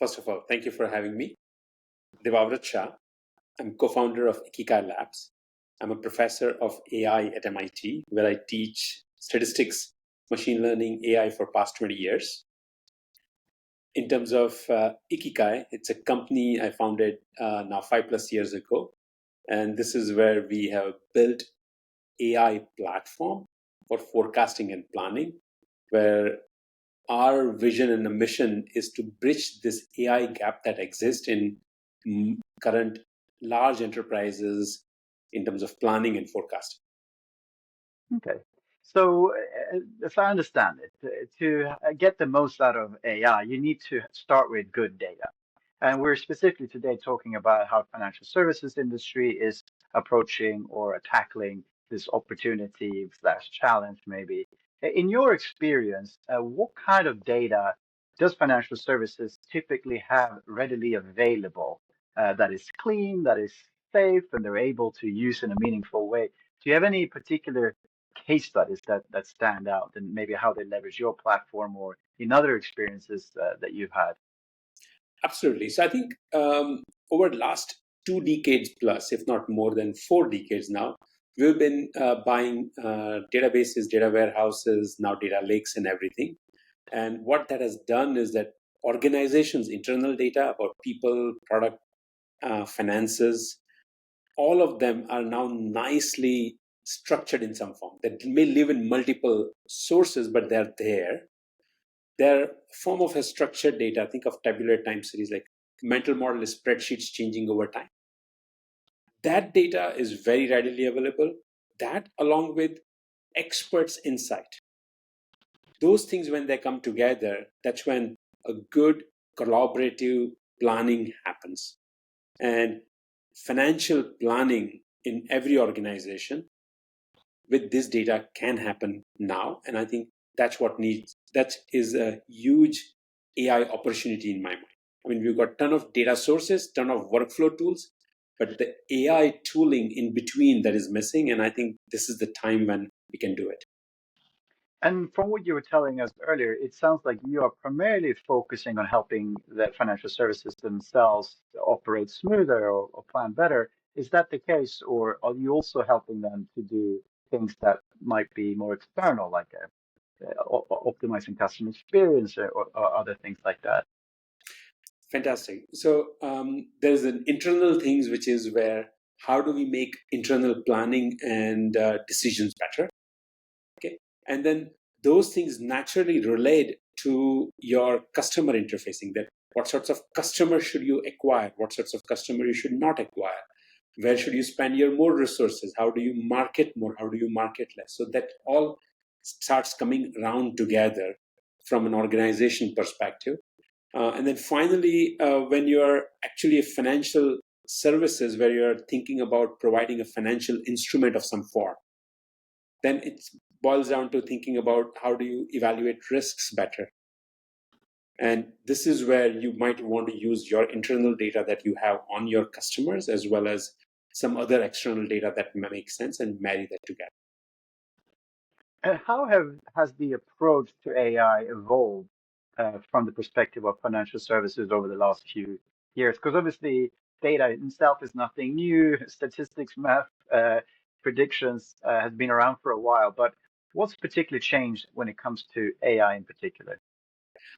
First of all, thank you for having me. Devavrat Shah. I'm co-founder of Ikigai Labs. I'm a professor of AI at MIT, where I teach statistics, machine learning, AI for past 20 years. In terms of Ikigai, it's a company I founded now 5+ years ago. And this is where we have built AI platform for forecasting and planning, where our vision and the mission is to bridge this AI gap that exists in current large enterprises in terms of planning and forecasting. Okay. So, if I understand it, to get the most out of AI, you need to start with good data. And we're specifically today talking about how financial services industry is approaching or tackling this opportunity slash challenge, maybe. In your experience, what kind of data does financial services typically have readily available that is clean, that is safe, and they're able to use in a meaningful way? Do you have any particular case studies that stand out and maybe how they leverage your platform or in other experiences that you've had? Absolutely. So I think over the last 2 decades plus, if not more than 4 decades now, we've been buying databases, data warehouses, now data lakes and everything. And what that has done is that organizations' internal data about people, product, finances, all of them are now nicely structured in some form that may live in multiple sources, but they're there. They're form of a structured data. Think of tabular time series, like mental model is spreadsheets changing over time. That data is very readily available. That along with experts' insight. Those things, when they come together, that's when a good collaborative planning happens. And financial planning in every organization with this data can happen now. And I think that is a huge AI opportunity in my mind. I mean, we've got a ton of data sources, ton of workflow tools, but the AI tooling in between that is missing. And I think this is the time when we can do it. And from what you were telling us earlier, it sounds like you are primarily focusing on helping the financial services themselves operate smoother or plan better. Is that the case, or are you also helping them to do things that might be more external, like optimizing customer experience or other things like that? Fantastic. So there's an internal things, which is where how do we make internal planning and decisions better? Okay. And then those things naturally relate to your customer interfacing, that what sorts of customers should you acquire? What sorts of customer you should not acquire? Where should you spend your more resources? How do you market more? How do you market less? So that all starts coming around together from an organization perspective. And then finally, when you're actually a financial services where you're thinking about providing a financial instrument of some form, then it boils down to thinking about how do you evaluate risks better. And this is where you might want to use your internal data that you have on your customers, as well as some other external data that may make sense, and marry that together. And how has the approach to AI evolved from the perspective of financial services over the last few years? Because obviously, data itself is nothing new. Statistics, math, predictions has been around for a while. But what's particularly changed when it comes to AI in particular?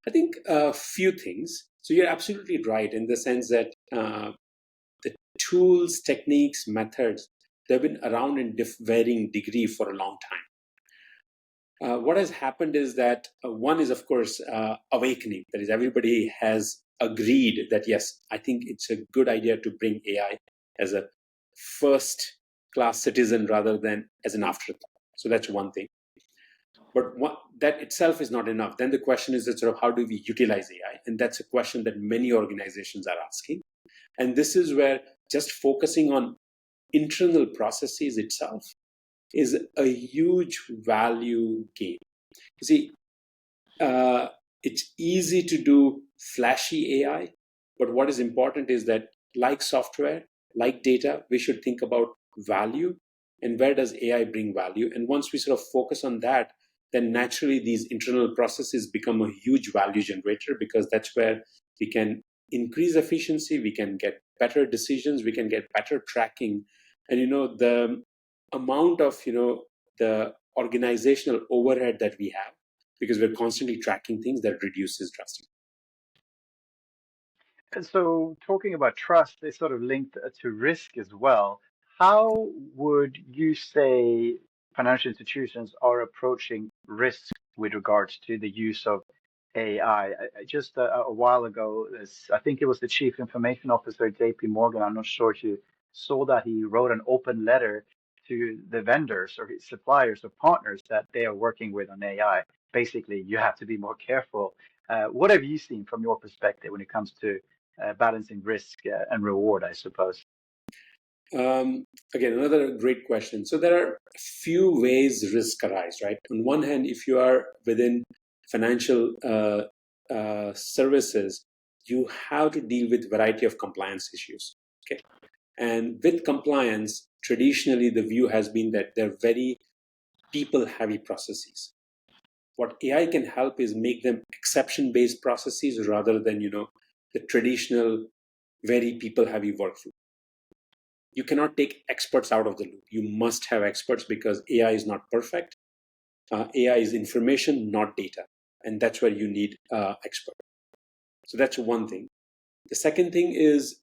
I think a few things. So you're absolutely right in the sense that the tools, techniques, methods, they've been around in varying degree for a long time. What has happened is that one is, of course, awakening. That is, everybody has agreed that, yes, I think it's a good idea to bring AI as a first class citizen rather than as an afterthought. So that's one thing. But that itself is not enough. Then the question is that sort of how do we utilize AI? And that's a question that many organizations are asking. And this is where just focusing on internal processes itself is a huge value gain. You see, it's easy to do flashy AI, but what is important is that, like software, like data, we should think about value and where does AI bring value. And once we sort of focus on that, then naturally these internal processes become a huge value generator, because that's where we can increase efficiency, we can get better decisions, we can get better tracking. And, the amount of, the organizational overhead that we have, because we're constantly tracking things, that reduces drastically. And so, talking about trust is sort of linked to risk as well. How would you say financial institutions are approaching risk with regards to the use of AI? Just a while ago, I think it was the chief information officer at JP Morgan. I'm not sure if you saw that he wrote an open letter to the vendors or his suppliers or partners that they are working with on AI. Basically, you have to be more careful. What have you seen from your perspective when it comes to balancing risk and reward, I suppose? Again, another great question. So there are a few ways risk arise, right? On one hand, if you are within financial services, you have to deal with variety of compliance issues. Okay, and with compliance, traditionally the view has been that they're very people-heavy processes. What AI can help is make them exception-based processes rather than the traditional very people-heavy workflow. You cannot take experts out of the loop. You must have experts because AI is not perfect. AI is information, not data. And that's where you need experts. So that's one thing. The second thing is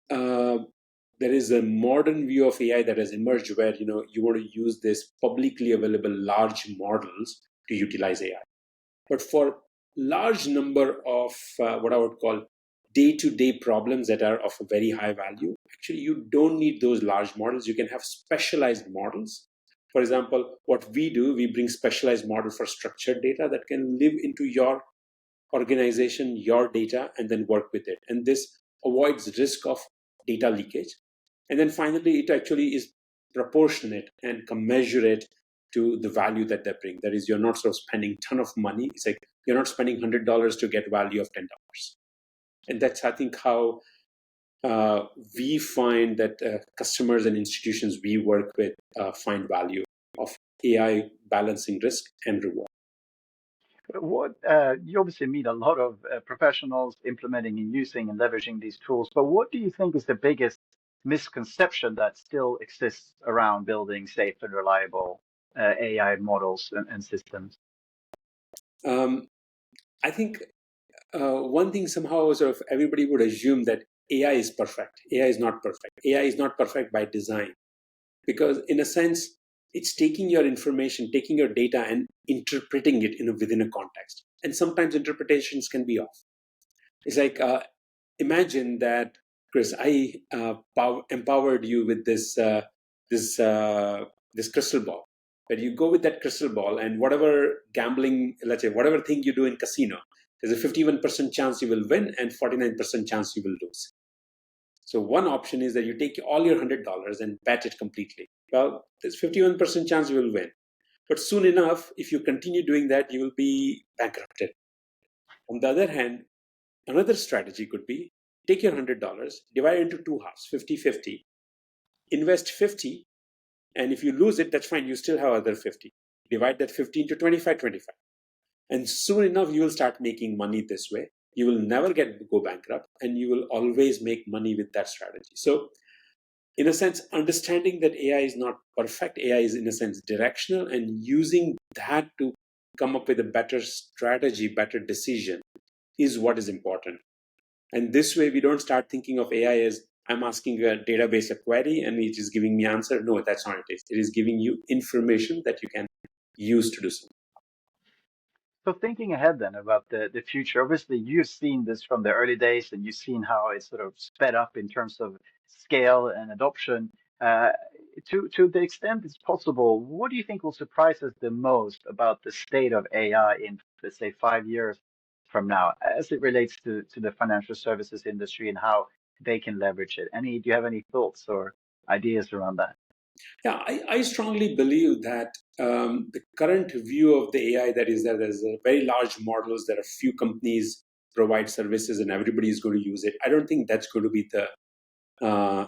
there is a modern view of AI that has emerged where you want to use this publicly available large models to utilize AI. But for large number of what I would call day-to-day problems that are of a very high value, actually you don't need those large models. You can have specialized models. For example, what we do, we bring specialized model for structured data that can live into your organization, your data, and then work with it. And this avoids risk of data leakage. And then finally, it actually is proportionate and commensurate to the value that they bring. That is, you're not sort of spending a ton of money. It's like you're not spending $100 to get value of $10. And that's, I think, how we find that customers and institutions we work with find value of AI balancing risk and reward. What you obviously meet a lot of professionals implementing and using and leveraging these tools, but what do you think is the biggest misconception that still exists around building safe and reliable AI models and systems? Um, I think one thing somehow sort of everybody would assume that AI is perfect. AI is not perfect. AI is not perfect by design because, in a sense, it's taking your information, taking your data, and interpreting it within a context. And sometimes interpretations can be off. It's like imagine that, Chris, I empowered you with this this crystal ball. But you go with that crystal ball, and whatever gambling, let's say, whatever thing you do in casino, there's a 51% chance you will win and 49% chance you will lose. So one option is that you take all your $100 and bet it completely. Well, there's 51% chance you will win. But soon enough, if you continue doing that, you will be bankrupted. On the other hand, another strategy could be take your $100, divide it into two halves, 50-50, invest 50, and if you lose it, that's fine, you still have other 50. Divide that 50 into 25-25. And soon enough, you will start making money this way. You will never go bankrupt, and you will always make money with that strategy. So, in a sense, understanding that AI is not perfect, AI is in a sense directional, and using that to come up with a better strategy, better decision is what is important. And this way, we don't start thinking of AI as I'm asking a database a query and it is giving me answer. No, that's not it. It is giving you information that you can use to do so. So thinking ahead then about the future, obviously you've seen this from the early days and you've seen how it's sort of sped up in terms of scale and adoption. Uh, to the extent it's possible, what do you think will surprise us the most about the state of AI in, let's say, 5 years from now, as it relates to the financial services industry and how they can leverage it? Do you have any thoughts or ideas around that? Yeah, I strongly believe that the current view of the AI that is that there's a very large models, there are few companies provide services and everybody is going to use it. I don't think that's going to be the uh,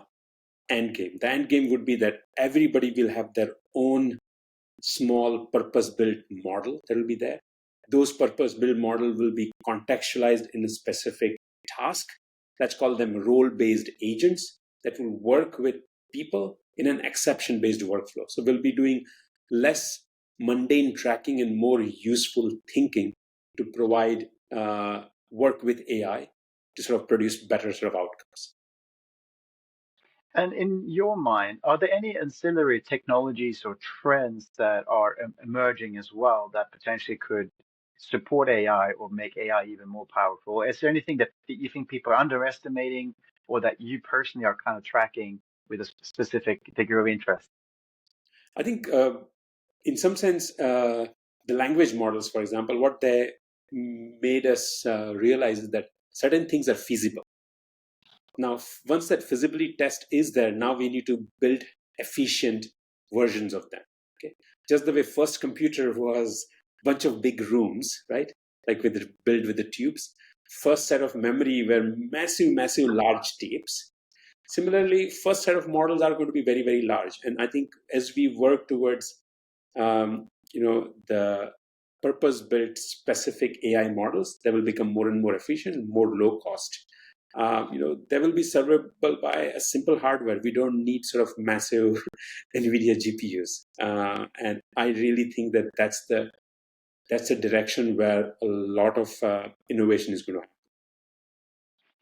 end game. The end game would be that everybody will have their own small purpose-built model that will be there. Those purpose-built model will be contextualized in a specific task. let's call them role-based agents that will work with people in an exception-based workflow. So we'll be doing less mundane tracking and more useful thinking to provide work with AI to sort of produce better sort of outcomes. And in your mind, are there any ancillary technologies or trends that are emerging as well that potentially could support AI or make AI even more powerful? Is there anything that you think people are underestimating or that you personally are kind of tracking with a specific degree of interest? I think, in some sense, the language models, for example, what they made us realize is that certain things are feasible. Now, once that feasibility test is there, now we need to build efficient versions of them. Okay, just the way first computer was a bunch of big rooms, right? Like built with the tubes. First set of memory were massive, massive, large tapes. Similarly, first set of models are going to be very, very large. And I think as we work towards, the purpose-built specific AI models, they will become more and more efficient, more low cost. They will be servable by a simple hardware. We don't need sort of massive NVIDIA GPUs. And I really think that that's the direction where a lot of innovation is going to happen.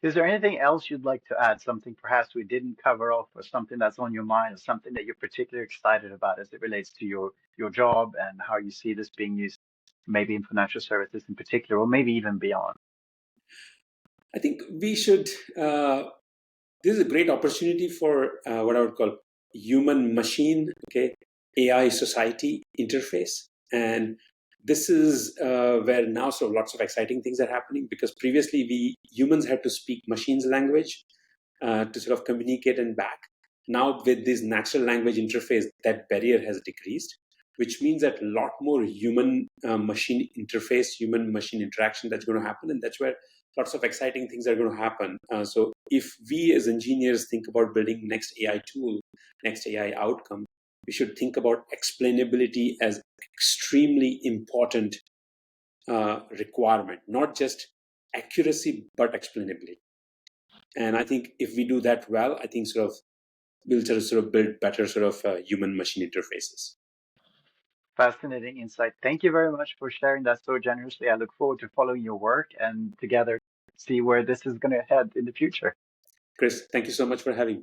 Is there anything else you'd like to add? Something perhaps we didn't cover off, or something that's on your mind, or something that you're particularly excited about as it relates to your job and how you see this being used, maybe in financial services in particular, or maybe even beyond? I think we should. This is a great opportunity for what I would call human machine, okay, AI society interface. And this is where now so lots of exciting things are happening, because previously we humans had to speak machines language to sort of communicate and back. Now with this natural language interface, that barrier has decreased, which means that a lot more human machine interface, human machine interaction that's going to happen. And that's where lots of exciting things are going to happen. So if we as engineers think about building next AI tool, next AI outcome, we should think about explainability as extremely important requirement, not just accuracy, but explainability. And I think if we do that well, I think we'll sort of build better sort of human machine interfaces. Fascinating insight. Thank you very much for sharing that so generously. I look forward to following your work and together see where this is going to head in the future. Chris, thank you so much for having me.